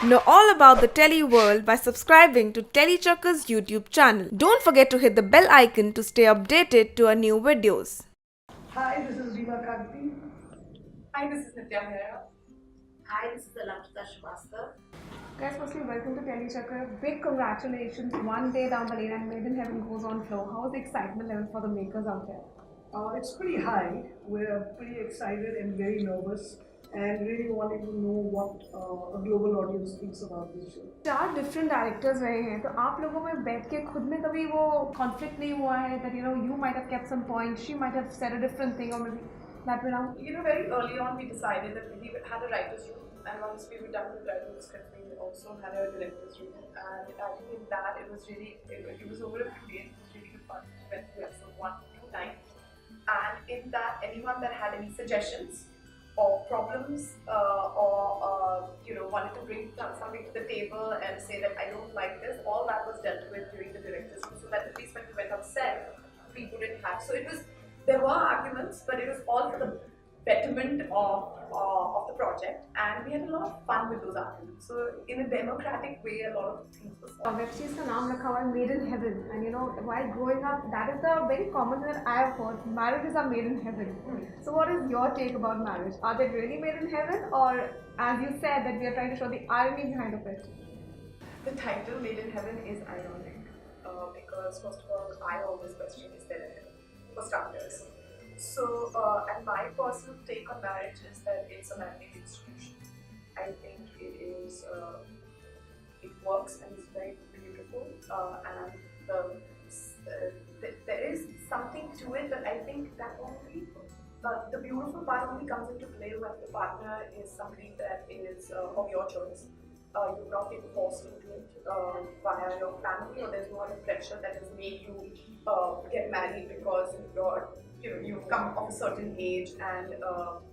Know all about the telly world by subscribing to TellyChakkar's YouTube channel. Don't forget to hit the bell icon to stay updated to our new videos. Hi, this is Kalki. Hi, this is Mehta. Hi, this is Sarbh. Guys, firstly, welcome to TellyChakkar. Big congratulations. One day down the lane and Made in Heaven goes on floor. How is the excitement level for the makers out there? It's pretty high. We're pretty excited and very nervous and really wanting to know what a global audience thinks about this show. 4 different directors रहे हैं तो आप लोगों में बैठ के खुद में कभी वो conflict नहीं हुआ है that you might have kept some points, she might have said a different thing or maybe that way around? Very early on we decided that we had a writer's room, and once we were done with writing the script, we also had a director's room. And I think in that it was really, it was over a few days, it was really good fun. We went through episode 1 to 9. And in that, anyone that had any suggestions or problems or wanted to bring something to the table and say that I don't like this, all that was dealt with during the director's room, so that at least when we went on set, we wouldn't have. So there were arguments, but it was all for the betterment of the project, and we had a lot of fun with those arguments. So in a democratic way, a lot of things were solved. Web series का नाम रखा हुआ है Made in Heaven, and while growing up, that is the very common thing that I have heard. Marriages are made in heaven. So what is your take about marriage? Are they really made in heaven, or as you said that we are trying to show the irony behind of it? The title Made in Heaven is ironic because first of all, I always question is there a heaven for starters. So, and my personal take on marriage is that it's a man-made institution. I think it is, it works and it's very beautiful, and there is something to it, but I think that only the beautiful part only comes into play when the partner is somebody that is of your choice. You're not being forced into it via your family, or there's no other pressure that has made you get married because you've come of a certain age and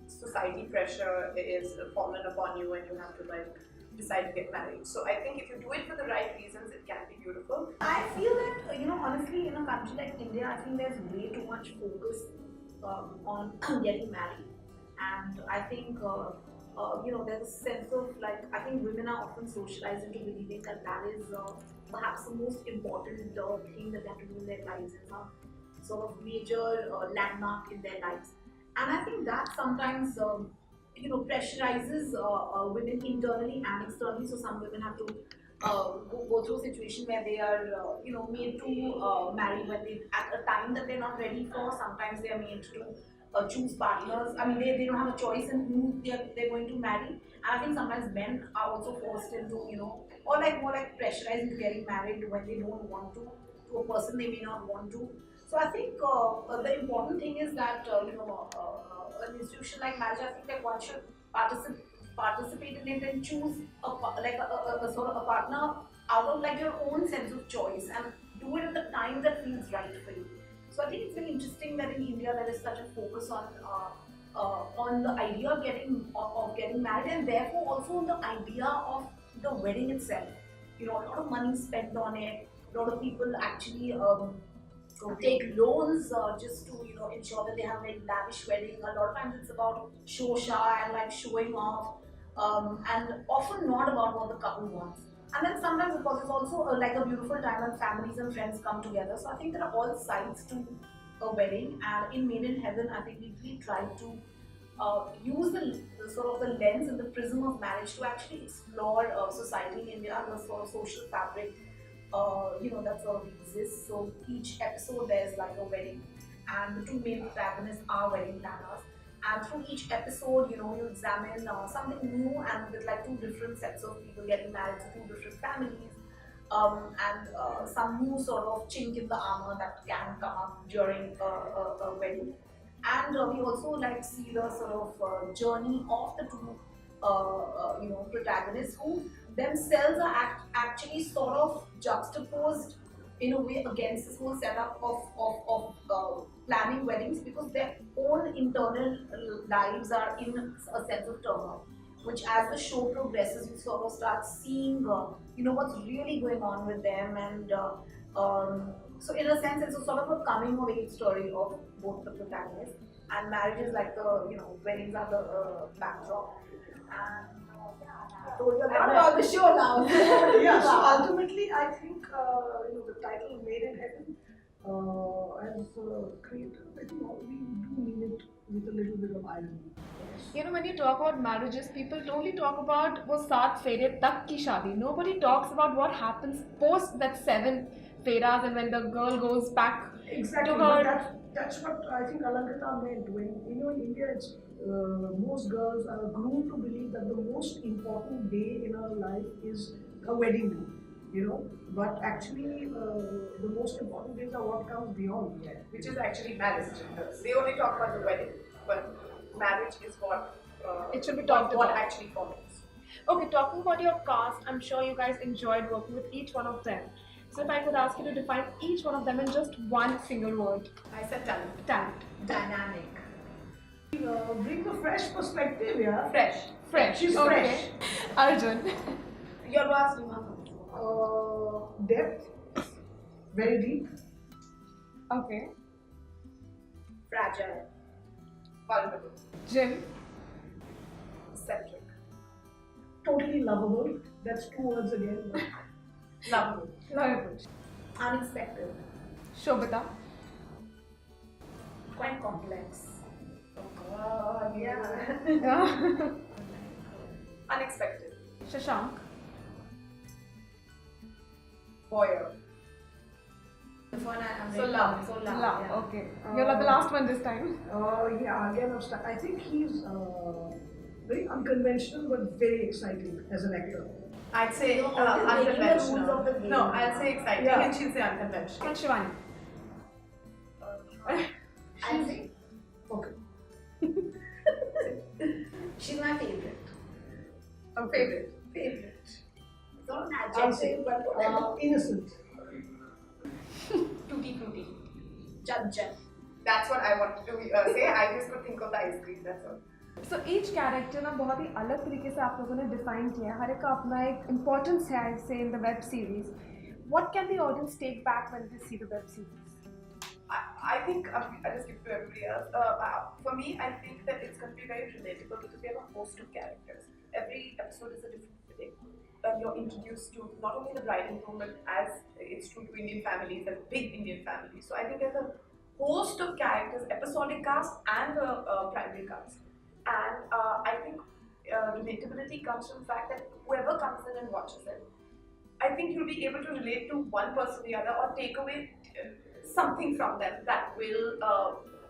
society pressure is fallen upon you and you have to decide to get married. So I think if you do it for the right reasons, it can be beautiful. I feel that, honestly, in a country like India, I think there's way too much focus on getting married. And I think, there's a sense of I think women are often socialized into believing that that is perhaps the most important thing that they have to do in their lives. It's a sort of major landmark in their lives. And I think that sometimes, pressurizes women internally and externally. So some women have to go through a situation where they are, made to marry when at a time that they're not ready for. Sometimes they are made to choose partners. I mean, they don't have a choice in who they're going to marry. And I think sometimes men are also forced into, or more like pressurized into getting married when they don't want to a person they may not want to. So I think the important thing is that an institution like marriage, I think that one should participate in it and choose a sort of a partner out of your own sense of choice and do it at the time that feels right for you. So I think it's very interesting that in India there is such a focus on the idea of getting married, and therefore also on the idea of the wedding itself. A lot of money spent on it. A lot of people actually take loans just to ensure that they have a lavish wedding. A lot of times it's about show-sha and showing off, and often not about what the couple wants. And then sometimes, of course, it's also a beautiful time when families and friends come together. So I think there are all sides to a wedding, and in Made in Heaven, I think we really try to use the sort of the lens and the prism of marriage to actually explore society in India, the sort of social fabric that sort of exists. So each episode there's a wedding, and the two main protagonists are wedding planners. And through each episode, you examine something new, and with two different sets of people getting married to two different families, and some new sort of chink in the armor that can come up during a wedding. And we also see the sort of journey of the two protagonists, who themselves are actually sort of juxtaposed in a way against this whole setup of planning weddings, because their own internal lives are in a sense of turmoil, which as the show progresses you sort of start seeing what's really going on with them. And so in a sense it's a sort of a coming of age story of both the protagonists, and marriage is the weddings are the backdrop. And So you're not on the show now. Yeah, so ultimately, I think the title "Made in Heaven" as a creator, I think we do mean it with a little bit of irony. You know, when you talk about marriages, people only talk about वो 7 फेरे तक की शादी. Nobody talks about what happens post that 7 फेras and when the girl goes back Exactly, to but her. that's what I think Alankita meant. When in India, it's most girls are groomed to believe that the most important day in her life is her wedding day. But actually, the most important days are what comes beyond. Yeah, which is actually marriage. They only talk about the wedding, but marriage is what It should be talked what about. actually follows. Okay, talking about your cast, I'm sure you guys enjoyed working with each one of them. So if I could ask you to define each one of them in just one single word. I said talent. Talent. Dynamic. Brings a fresh perspective, yeah. Fresh. Fresh. She's okay. Arjun. Your last one. Depth, very deep. Okay. Fragile. Vulnerable. Jim. Eccentric. Totally lovable. That's 2 words again. but Lovable. Lovable. Unexpected. Shobita. Quite complex. Oh God. Yeah. Unexpected. Shashank. Voyeur. This one I'm So very love. So love. Love. Yeah. Okay. You're the last one this time. Yeah, again, I think he's very unconventional but very exciting as an actor. I'd say You're always making the rules unconventional. of the game. No, I'll say exciting Yeah. and she'll say unconventional. And Shivani. I'll say Okay. she's my favorite. Favorite. Favorite. It's not an I'll say, adjective, but innocent. Tutti frutti. judge. That's what I wanted to say. I just could think of the ice cream. That's all. So each character ना बहुत ही अलग तरीके से आप लोगों ने define किया है. हर एक का अपना एक importance है, I say, in the web series. What can the audience take back when they see the web series? I think I'll just give it to everybody else. For me, I think that it's going to be very relatable because we have a host of characters. Every episode is a different fitting. You're introduced to not only the bride and groom, but as it's true to Indian families, as big Indian families. So I think there's a host of characters, episodic cast and the primary cast. And I think relatability comes from the fact that whoever comes in and watches it, I think you'll be able to relate to one person or the other or take away something from them that will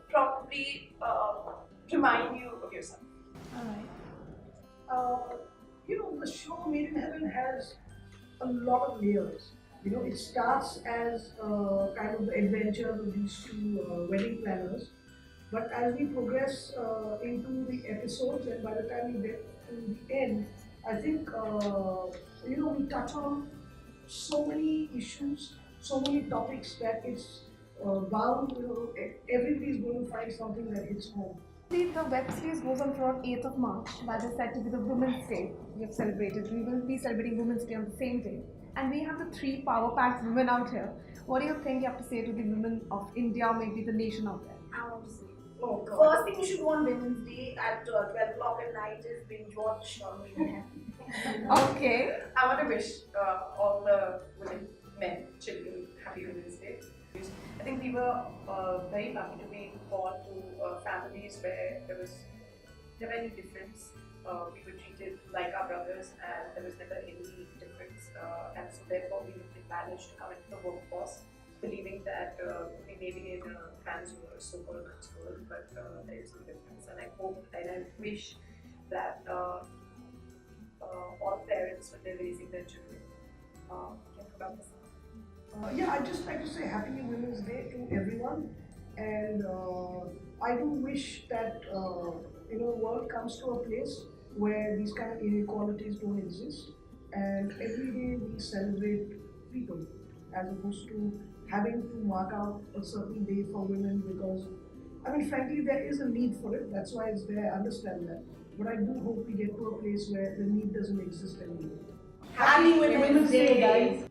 probably remind you of yourself. Alright. The show Made in Heaven has a lot of layers. It starts as kind of the adventure of these 2 wedding planners. But as we progress into the episodes and by the time we get to the end, I think, we touch on so many issues, so many topics that it's bound, everybody's going to find something that hits home. The web series goes on from 8th of March. That is said to be the Women's Day we have celebrated. We will be celebrating Women's Day on the same day. And we have the 3 power-packed women out here. What do you think you have to say to the women of India, maybe the nation out there? I want to say. Oh God. First thing you should do on Women's Day at 12 o'clock at night is binge watch Made in Heaven. Okay. I want to wish all the women, men, children, happy Women's Day. I think we were very lucky to be born to families where there was never any difference. We were treated like our brothers and there was never any difference. And so therefore we managed to come into the workforce believing that we may be in hands or so-called girls' world, but there is no difference. And I hope and I wish that all parents, when they're raising their children, can put up this. Yeah, I'd just like to say Happy Women's Day to everyone, and I do wish that the world comes to a place where these kind of inequalities don't exist, and every day we celebrate people as opposed to having to mark out a certain day for women because, frankly, there is a need for it. That's why it's there. I understand that, but I do hope we get to a place where the need doesn't exist anymore. Happy Women's Day, guys.